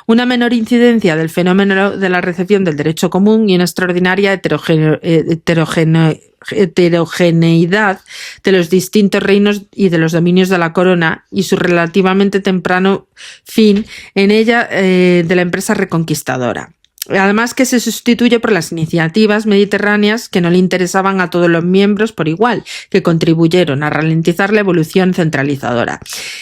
Una menor incidencia del fenómeno de la recepción del derecho común y una extraordinaria heterogeneidad de los distintos reinos y de los dominios de la corona, y su relativamente temprano fin en ella de la empresa reconquistadora. Además, que se sustituye por las iniciativas mediterráneas que no le interesaban a todos los miembros por igual, que contribuyeron a ralentizar la evolución centralizadora.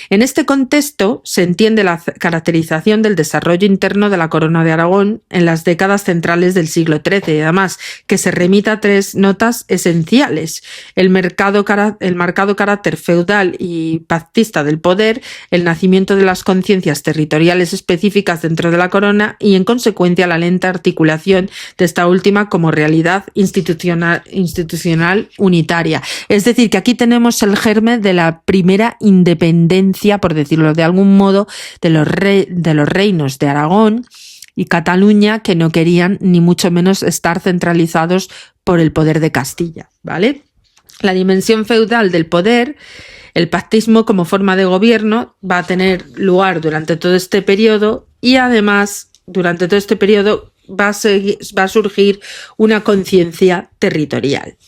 En este contexto se entiende la caracterización del desarrollo interno de la Corona de Aragón en las décadas centrales del siglo XIII, y además que se remita a 3 notas esenciales: el marcado carácter feudal y pactista del poder, el nacimiento de las conciencias territoriales específicas dentro de la corona y, en consecuencia, la lenta articulación de esta última como realidad institucional unitaria. Es decir, que aquí tenemos el germen de la primera independencia, por decirlo de algún modo, de los reinos de Aragón y Cataluña, que no querían ni mucho menos estar centralizados por el poder de Castilla, ¿vale? La dimensión feudal del poder, el pactismo como forma de gobierno, va a tener lugar durante todo este periodo, y además durante todo este periodo va a surgir una conciencia territorial.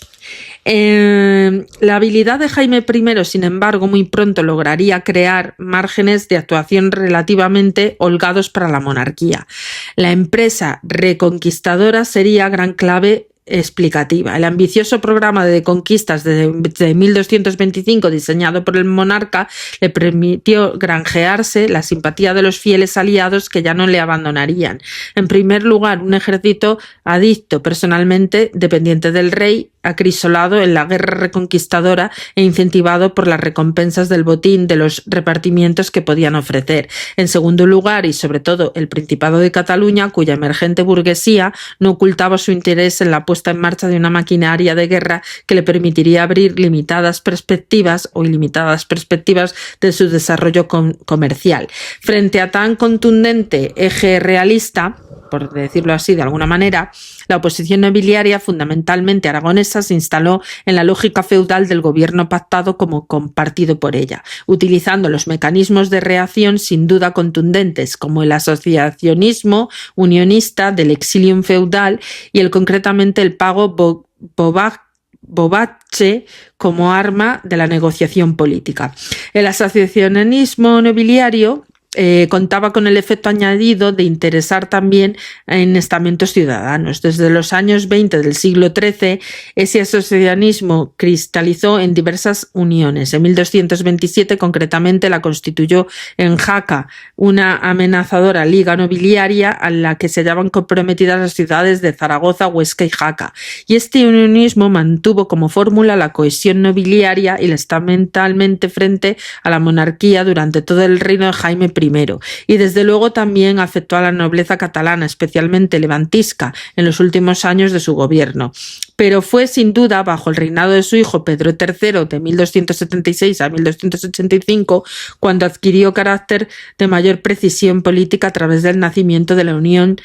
La habilidad de Jaime I, sin embargo, muy pronto lograría crear márgenes de actuación relativamente holgados para la monarquía. La empresa reconquistadora sería gran clave explicativa. El ambicioso programa de conquistas de 1225 diseñado por el monarca le permitió granjearse la simpatía de los fieles aliados que ya no le abandonarían. En primer lugar, un ejército adicto personalmente, dependiente del rey, acrisolado en la guerra reconquistadora e incentivado por las recompensas del botín de los repartimientos que podían ofrecer. En segundo lugar, y sobre todo, el Principado de Cataluña, cuya emergente burguesía no ocultaba su interés en la puesta en marcha de una maquinaria de guerra que le permitiría abrir limitadas perspectivas o ilimitadas perspectivas de su desarrollo comercial. Frente a tan contundente eje realista, por decirlo así de alguna manera, la oposición nobiliaria, fundamentalmente aragonesa, se instaló en la lógica feudal del gobierno pactado como compartido por ella, utilizando los mecanismos de reacción sin duda contundentes, como el asociacionismo unionista del exilium feudal y concretamente el pago bovache como arma de la negociación política. El asociacionismo nobiliario contaba con el efecto añadido de interesar también en estamentos ciudadanos. Desde los años 20 del siglo XIII, ese asociacionismo cristalizó en diversas uniones. En 1227, concretamente, la constituyó en Jaca, una amenazadora liga nobiliaria a la que se hallaban comprometidas las ciudades de Zaragoza, Huesca y Jaca. Y este unionismo mantuvo como fórmula la cohesión nobiliaria y estamentalmente frente a la monarquía durante todo el reino de Jaime I. Y desde luego también afectó a la nobleza catalana, especialmente levantisca, en los últimos años de su gobierno. Pero fue sin duda bajo el reinado de su hijo Pedro III de 1276 a 1285 cuando adquirió carácter de mayor precisión política a través del nacimiento de la Unión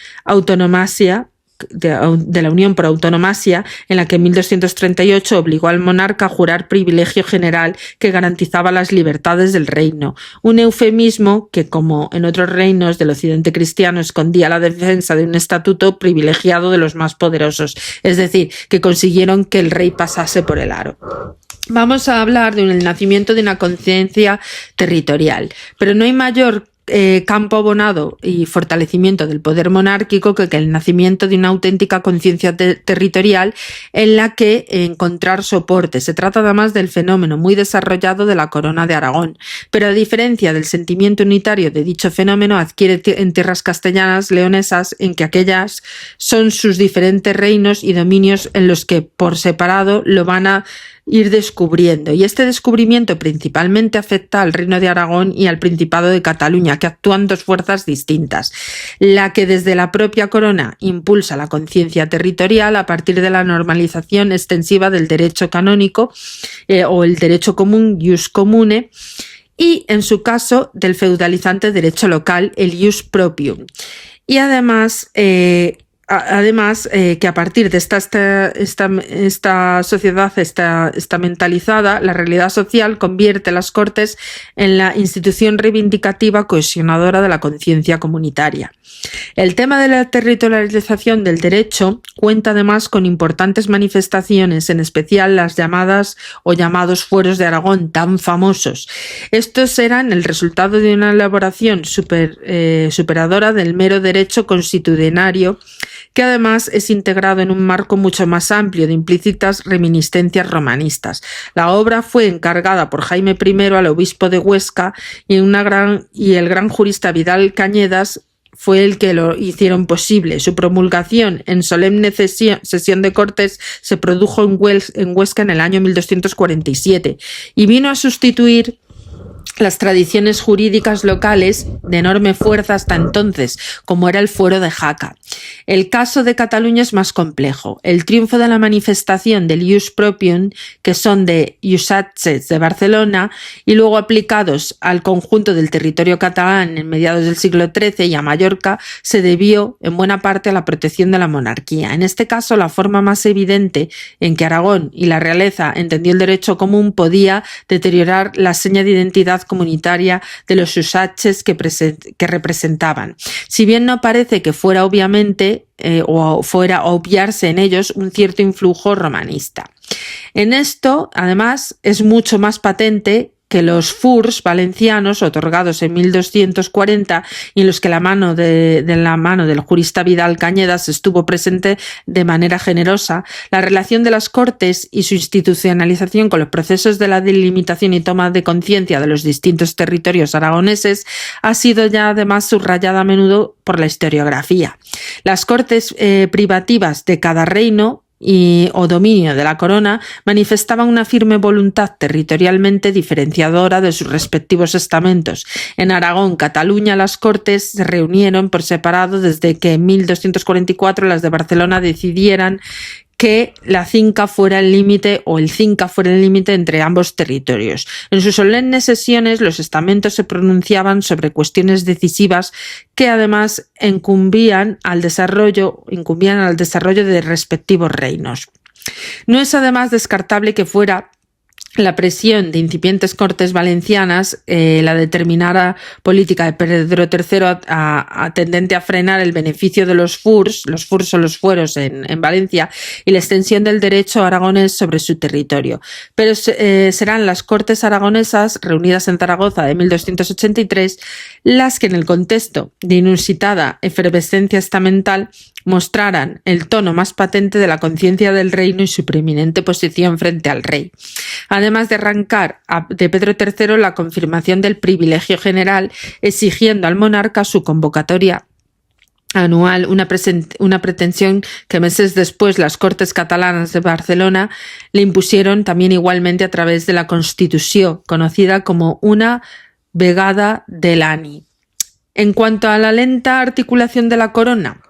de la Unión por Autonomasia, en la que en 1238 obligó al monarca a jurar privilegio general que garantizaba las libertades del reino, un eufemismo que, como en otros reinos del occidente cristiano, escondía la defensa de un estatuto privilegiado de los más poderosos, es decir, que consiguieron que el rey pasase por el aro. Vamos a hablar del nacimiento de una conciencia territorial, pero no hay mayor campo abonado y fortalecimiento del poder monárquico que el nacimiento de una auténtica conciencia territorial en la que encontrar soporte. Se trata además del fenómeno muy desarrollado de la Corona de Aragón, pero a diferencia del sentimiento unitario de dicho fenómeno, adquiere en tierras castellanas leonesas en que aquellas son sus diferentes reinos y dominios en los que por separado lo van a ir descubriendo, y este descubrimiento principalmente afecta al Reino de Aragón y al Principado de Cataluña, que actúan dos fuerzas distintas, la que desde la propia corona impulsa la conciencia territorial a partir de la normalización extensiva del derecho canónico o el derecho común, ius commune, y en su caso del feudalizante derecho local, el ius proprium. Y además que a partir de esta sociedad estamentalizada, la realidad social convierte las Cortes en la institución reivindicativa cohesionadora de la conciencia comunitaria. El tema de la territorialización del derecho cuenta además con importantes manifestaciones, en especial las llamadas o llamados fueros de Aragón, tan famosos. Estos eran el resultado de una elaboración superadora del mero derecho constitucionario, que además es integrado en un marco mucho más amplio de implícitas reminiscencias romanistas. La obra fue encargada por Jaime I al obispo de Huesca y el gran jurista Vidal Cañedas fue el que lo hicieron posible. Su promulgación en solemne sesión de Cortes se produjo en Huesca en el año 1247 y vino a sustituir las tradiciones jurídicas locales de enorme fuerza hasta entonces, como era el fuero de Jaca. El caso de Cataluña es más complejo. El triunfo de la manifestación del ius proprium, que son de usatges de Barcelona y luego aplicados al conjunto del territorio catalán en mediados del siglo XIII y a Mallorca, se debió en buena parte a la protección de la monarquía. En este caso, la forma más evidente en que Aragón y la realeza entendió el derecho común podía deteriorar la seña de identidad comunitaria de los usatges que representaban. Si bien no parece que fuera obviamente claramente o fuera a obviarse en ellos un cierto influjo romanista. En esto, además, es mucho más patente que los furs valencianos otorgados en 1240 y en los que la mano del jurista Vidal Cañedas estuvo presente de manera generosa, la relación de las Cortes y su institucionalización con los procesos de la delimitación y toma de conciencia de los distintos territorios aragoneses ha sido ya además subrayada a menudo por la historiografía. Las Cortes privativas de cada reino o dominio de la corona manifestaban una firme voluntad territorialmente diferenciadora de sus respectivos estamentos. En Aragón, Cataluña, las Cortes se reunieron por separado desde que en 1244 las de Barcelona decidieran que la Cinca fuera el límite o el Cinca fuera el límite entre ambos territorios. En sus solemnes sesiones los estamentos se pronunciaban sobre cuestiones decisivas que además incumbían al desarrollo de respectivos reinos. No es además descartable que fuera la presión de incipientes Cortes valencianas la determinada política de Pedro III tendente a frenar el beneficio de los furs son los fueros en Valencia, y la extensión del derecho aragonés sobre su territorio. Pero serán las Cortes aragonesas, reunidas en Zaragoza de 1283, las que en el contexto de inusitada efervescencia estamental mostraran el tono más patente de la conciencia del reino y su preeminente posición frente al rey. Además de arrancar de Pedro III la confirmación del privilegio general, exigiendo al monarca su convocatoria anual, una pretensión que meses después las Cortes catalanas de Barcelona le impusieron también igualmente a través de la Constitució, conocida como una vegada de l'any. En cuanto a la lenta articulación de la corona,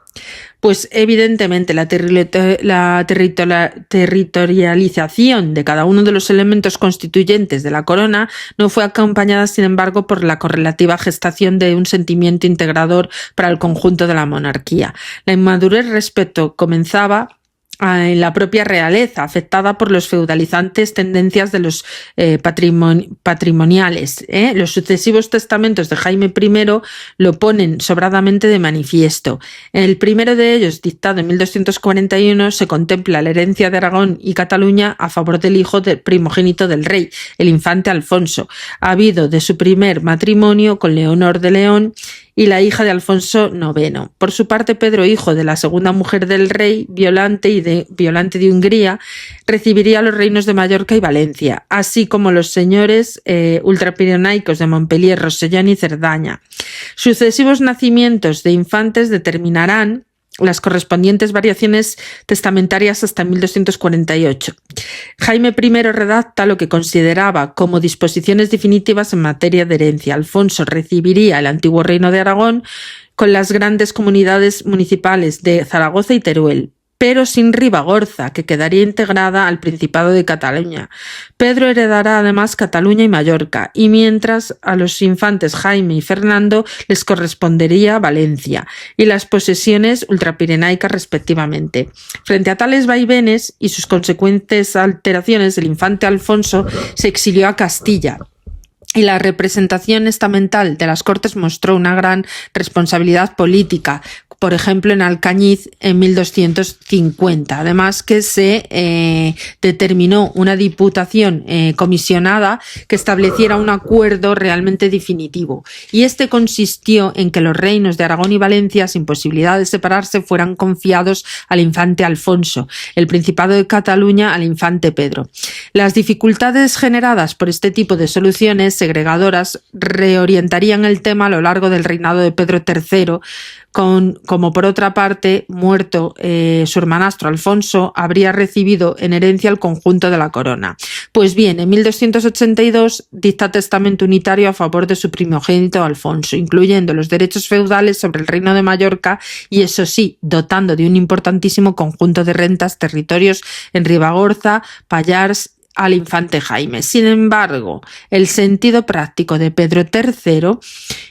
pues evidentemente la territorialización de cada uno de los elementos constituyentes de la corona no fue acompañada, sin embargo, por la correlativa gestación de un sentimiento integrador para el conjunto de la monarquía. La inmadurez respecto comenzaba en la propia realeza, afectada por los feudalizantes tendencias de los patrimoniales. Los sucesivos testamentos de Jaime I lo ponen sobradamente de manifiesto. En el primero de ellos, dictado en 1241, se contempla la herencia de Aragón y Cataluña a favor del hijo primogénito del rey, el infante Alfonso, habido de su primer matrimonio con Leonor de León y la hija de Alfonso IX. Por su parte, Pedro, hijo de la segunda mujer del rey, Violante de Hungría, recibiría los reinos de Mallorca y Valencia, así como los señores ultrapirenaicos de Montpellier, Rosellón y Cerdaña. Sucesivos nacimientos de infantes determinarán las correspondientes variaciones testamentarias hasta 1248. Jaime I redacta lo que consideraba como disposiciones definitivas en materia de herencia. Alfonso recibiría el antiguo reino de Aragón con las grandes comunidades municipales de Zaragoza y Teruel, pero sin Ribagorza, que quedaría integrada al Principado de Cataluña. Pedro heredará además Cataluña y Mallorca, y mientras a los infantes Jaime y Fernando les correspondería Valencia y las posesiones ultrapirenaicas respectivamente. Frente a tales vaivenes y sus consecuentes alteraciones, el infante Alfonso se exilió a Castilla, y la representación estamental de las Cortes mostró una gran responsabilidad política, por ejemplo en Alcañiz en 1250. Además que se determinó una diputación comisionada que estableciera un acuerdo realmente definitivo, y este consistió en que los reinos de Aragón y Valencia, sin posibilidad de separarse, fueran confiados al infante Alfonso, el Principado de Cataluña al infante Pedro. Las dificultades generadas por este tipo de soluciones segregadoras reorientarían el tema a lo largo del reinado de Pedro III, como por otra parte, muerto su hermanastro Alfonso, habría recibido en herencia el conjunto de la corona. Pues bien, en 1282 dicta testamento unitario a favor de su primogénito Alfonso, incluyendo los derechos feudales sobre el reino de Mallorca y, eso sí, dotando de un importantísimo conjunto de rentas territorios en Ribagorza, Pallars, al infante Jaime. Sin embargo, el sentido práctico de Pedro III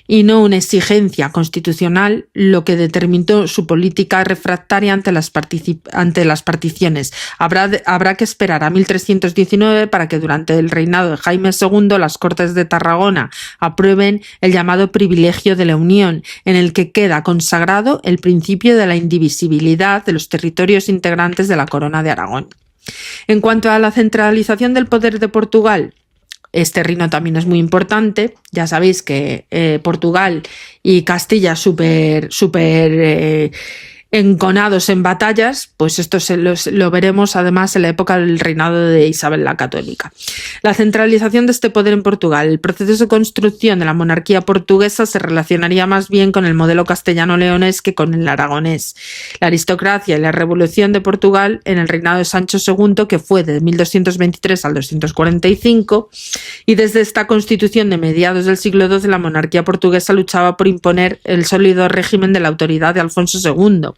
y no una exigencia constitucional lo que determinó su política refractaria ante las particiones. Habrá que esperar a 1319 para que durante el reinado de Jaime II las Cortes de Tarragona aprueben el llamado privilegio de la Unión, en el que queda consagrado el principio de la indivisibilidad de los territorios integrantes de la Corona de Aragón. En cuanto a la centralización del poder de Portugal, este reino también es muy importante. Ya sabéis que Portugal y Castilla súper enconados en batallas, pues esto lo veremos además en la época del reinado de Isabel la Católica. La centralización de este poder en Portugal. El proceso de construcción de la monarquía portuguesa se relacionaría más bien con el modelo castellano-leonés que con el aragonés. La aristocracia y la revolución de Portugal en el reinado de Sancho II, que fue de 1223 al 245, y desde esta constitución de mediados del siglo XII la monarquía portuguesa luchaba por imponer el sólido régimen de la autoridad de Alfonso II.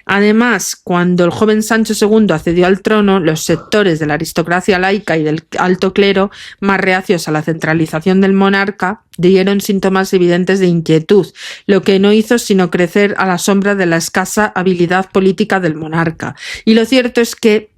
Además, cuando el joven Sancho II accedió al trono, los sectores de la aristocracia laica y del alto clero, más reacios a la centralización del monarca, dieron síntomas evidentes de inquietud, lo que no hizo sino crecer a la sombra de la escasa habilidad política del monarca. Y lo cierto es que,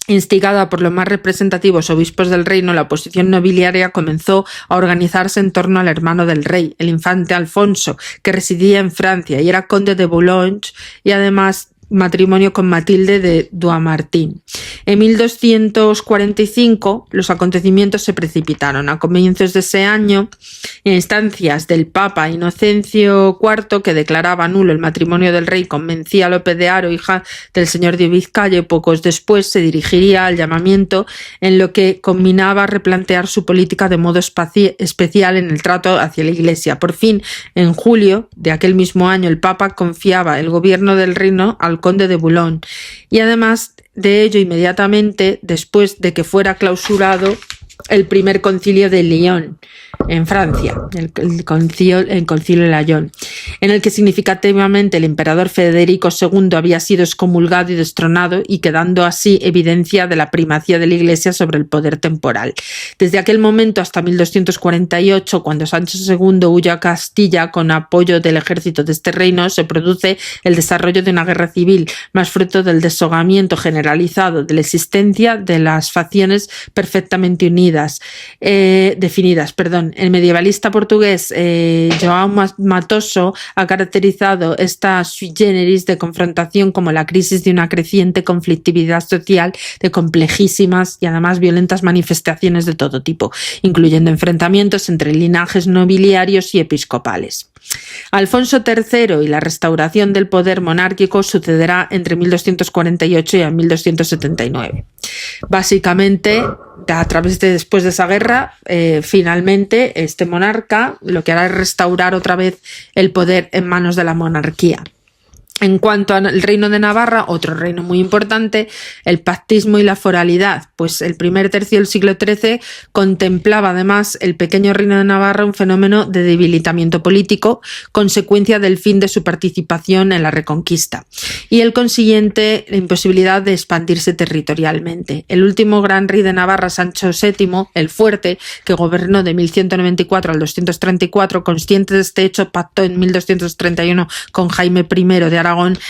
instigada por los más representativos obispos del reino, la oposición nobiliaria comenzó a organizarse en torno al hermano del rey, el infante Alfonso, que residía en Francia y era conde de Boulogne y además matrimonio con Matilde de Douai-Martin. En 1245 los acontecimientos se precipitaron. A comienzos de ese año, en instancias del Papa Inocencio IV, que declaraba nulo el matrimonio del rey con Mencía López de Haro, hija del señor de Vizcaya, pocos después se dirigiría al llamamiento, en lo que combinaba replantear su política de modo especial en el trato hacia la Iglesia. Por fin, en julio de aquel mismo año, el Papa confiaba el gobierno del reino al conde de Boulogne, y además de ello, inmediatamente después de que fuera clausurado el primer concilio de Lyon en Francia, el concilio de Lyon, en el que significativamente el emperador Federico II había sido excomulgado y destronado, y quedando así evidencia de la primacía de la Iglesia sobre el poder temporal. Desde aquel momento hasta 1248, cuando Sancho II huye a Castilla con apoyo del ejército de este reino, se produce el desarrollo de una guerra civil, más fruto del deshogamiento generalizado de la existencia de las facciones perfectamente definidas. El medievalista portugués João Matoso ha caracterizado esta sui generis de confrontación como la crisis de una creciente conflictividad social de complejísimas y además violentas manifestaciones de todo tipo, incluyendo enfrentamientos entre linajes nobiliarios y episcopales. Alfonso III y la restauración del poder monárquico sucederá entre 1248 y 1279. Básicamente, después de esa guerra, finalmente este monarca lo que hará es restaurar otra vez el poder en manos de la monarquía. En cuanto al reino de Navarra, otro reino muy importante, el pactismo y la foralidad, pues el primer tercio del siglo XIII contemplaba además el pequeño reino de Navarra un fenómeno de debilitamiento político, consecuencia del fin de su participación en la Reconquista, y el consiguiente la imposibilidad de expandirse territorialmente. El último gran rey de Navarra, Sancho VII, el Fuerte, que gobernó de 1194 al 234, consciente de este hecho, pactó en 1231 con Jaime I de Aragón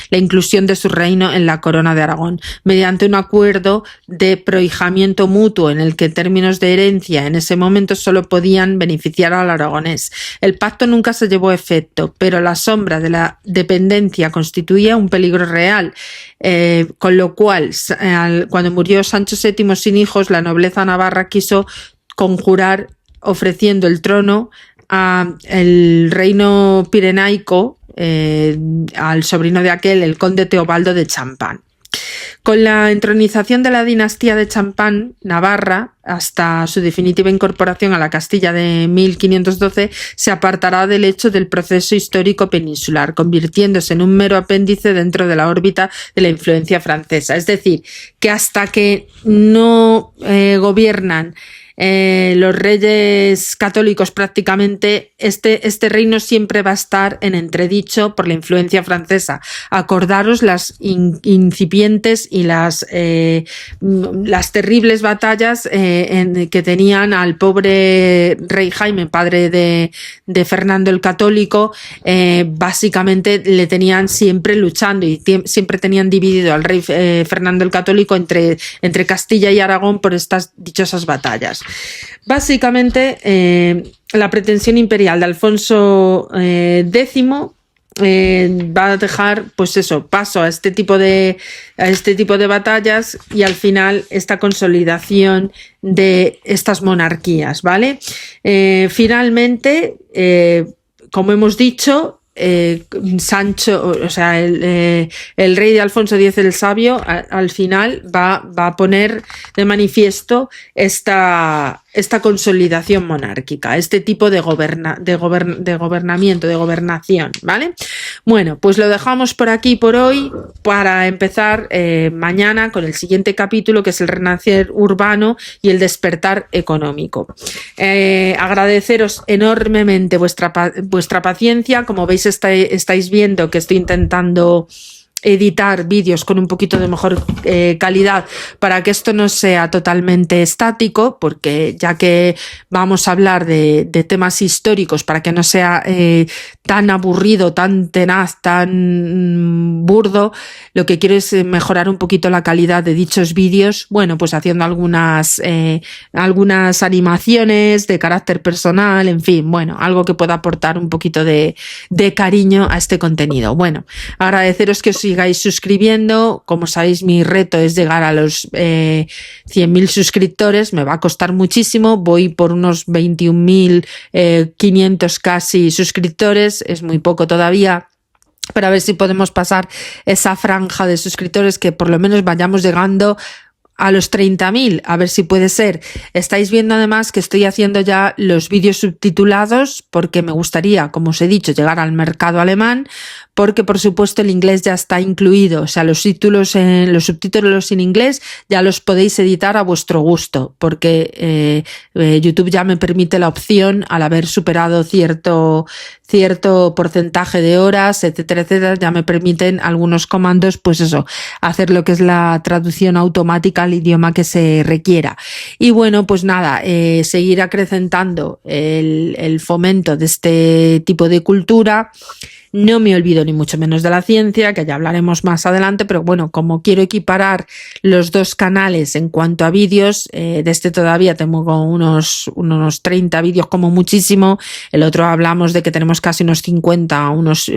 la inclusión de su reino en la corona de Aragón, mediante un acuerdo de prohijamiento mutuo en el que en términos de herencia en ese momento solo podían beneficiar al aragonés. El pacto nunca se llevó a efecto, pero la sombra de la dependencia constituía un peligro real, con lo cual cuando murió Sancho VII sin hijos, la nobleza navarra quiso conjurar ofreciendo el trono al reino pirenaico al sobrino de aquel, el conde Teobaldo de Champagne. Con la entronización de la dinastía de Champagne, Navarra, hasta su definitiva incorporación a la Castilla de 1512, se apartará del hecho del proceso histórico peninsular, convirtiéndose en un mero apéndice dentro de la órbita de la influencia francesa. Es decir, que hasta que no gobiernan los reyes católicos prácticamente, este reino siempre va a estar en entredicho por la influencia francesa. Acordaros las incipientes y las terribles batallas que tenían al pobre rey Jaime, padre de Fernando el Católico. Básicamente le tenían siempre luchando y siempre tenían dividido al rey Fernando el Católico entre Castilla y Aragón por estas dichosas batallas. Básicamente la pretensión imperial de Alfonso X va a dejar, pues eso, paso a este tipo de batallas y al final esta consolidación de estas monarquías, ¿vale? Finalmente, como hemos dicho, Sancho, o sea, el rey de Alfonso X el Sabio al final va a poner de manifiesto esta consolidación monárquica, este tipo de gobernamiento, de gobernación, ¿vale? Bueno, pues lo dejamos por aquí por hoy para empezar mañana con el siguiente capítulo, que es el renacer urbano y el despertar económico. Agradeceros enormemente vuestra paciencia. Como veis, estáis viendo que estoy intentando editar vídeos con un poquito de mejor calidad para que esto no sea totalmente estático, porque ya que vamos a hablar de temas históricos, para que no sea tan aburrido, tan tenaz, tan burdo, lo que quiero es mejorar un poquito la calidad de dichos vídeos, bueno, pues haciendo algunas animaciones de carácter personal, en fin, bueno, algo que pueda aportar un poquito de cariño a este contenido. Bueno, agradeceros que os sigáis suscribiendo. Como sabéis, mi reto es llegar a los 100.000 suscriptores. Me va a costar muchísimo, voy por unos 21.500 casi suscriptores, es muy poco todavía, pero a ver si podemos pasar esa franja de suscriptores, que por lo menos vayamos llegando a los 30.000, a ver si puede ser. Estáis viendo además que estoy haciendo ya los vídeos subtitulados, porque me gustaría, como os he dicho, llegar al mercado alemán, porque por supuesto el inglés ya está incluido, o sea, los subtítulos en inglés ya los podéis editar a vuestro gusto, porque YouTube ya me permite la opción, al haber superado cierto porcentaje de horas, etcétera, etcétera, ya me permiten algunos comandos, pues eso, hacer lo que es la traducción automática al idioma que se requiera. Y bueno, pues nada, seguir acrecentando el fomento de este tipo de cultura. No me olvido ni mucho menos de la ciencia, que ya hablaremos más adelante, pero bueno, como quiero equiparar los dos canales en cuanto a vídeos, de este todavía tengo unos 30 vídeos como muchísimo, el otro hablamos de que tenemos casi unos 50, unos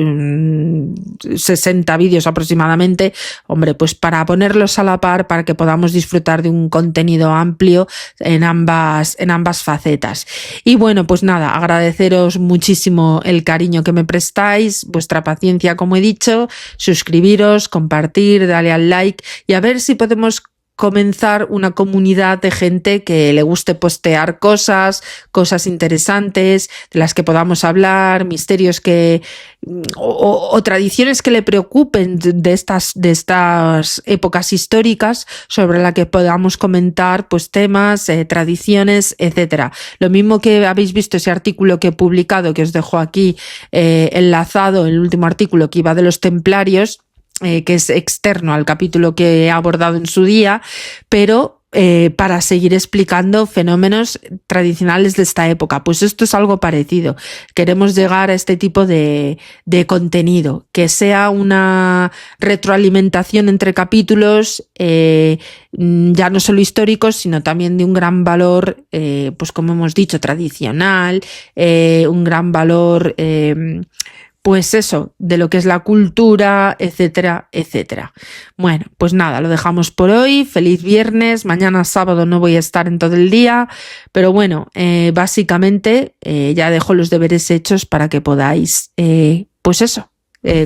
60 vídeos aproximadamente. Hombre, pues para ponerlos a la par, para que podamos disfrutar de un contenido amplio en ambas facetas. Y bueno, pues nada, agradeceros muchísimo el cariño que me prestáis, vuestra paciencia, como he dicho, suscribiros, compartir, darle al like y a ver si podemos comenzar una comunidad de gente que le guste postear cosas interesantes de las que podamos hablar, misterios o tradiciones que le preocupen de estas épocas históricas, sobre la que podamos comentar pues temas, tradiciones, etcétera. Lo mismo que habéis visto ese artículo que he publicado, que os dejo aquí enlazado, el último artículo que iba de los templarios, que es externo al capítulo que he abordado en su día, pero para seguir explicando fenómenos tradicionales de esta época. Pues esto es algo parecido. Queremos llegar a este tipo de contenido, que sea una retroalimentación entre capítulos, ya no solo históricos, sino también de un gran valor, pues como hemos dicho, tradicional, un gran valor pues eso, de lo que es la cultura, etcétera, etcétera. Bueno, pues nada, lo dejamos por hoy. Feliz viernes. Mañana sábado no voy a estar en todo el día, pero bueno, básicamente ya dejo los deberes hechos para que podáis, pues eso,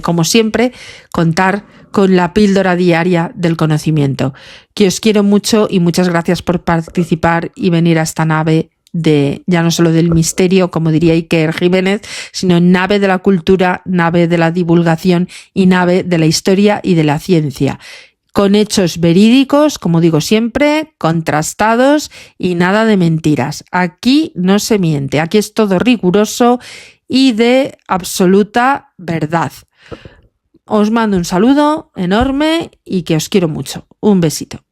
como siempre, contar con la píldora diaria del conocimiento. Que os quiero mucho y muchas gracias por participar y venir a esta nave ya no solo del misterio, como diría Iker Jiménez, sino nave de la cultura, nave de la divulgación y nave de la historia y de la ciencia. con hechos verídicos, como digo siempre, contrastados y nada de mentiras. Aquí no se miente, aquí es todo riguroso y de absoluta verdad. Os mando un saludo enorme y que os quiero mucho. Un besito.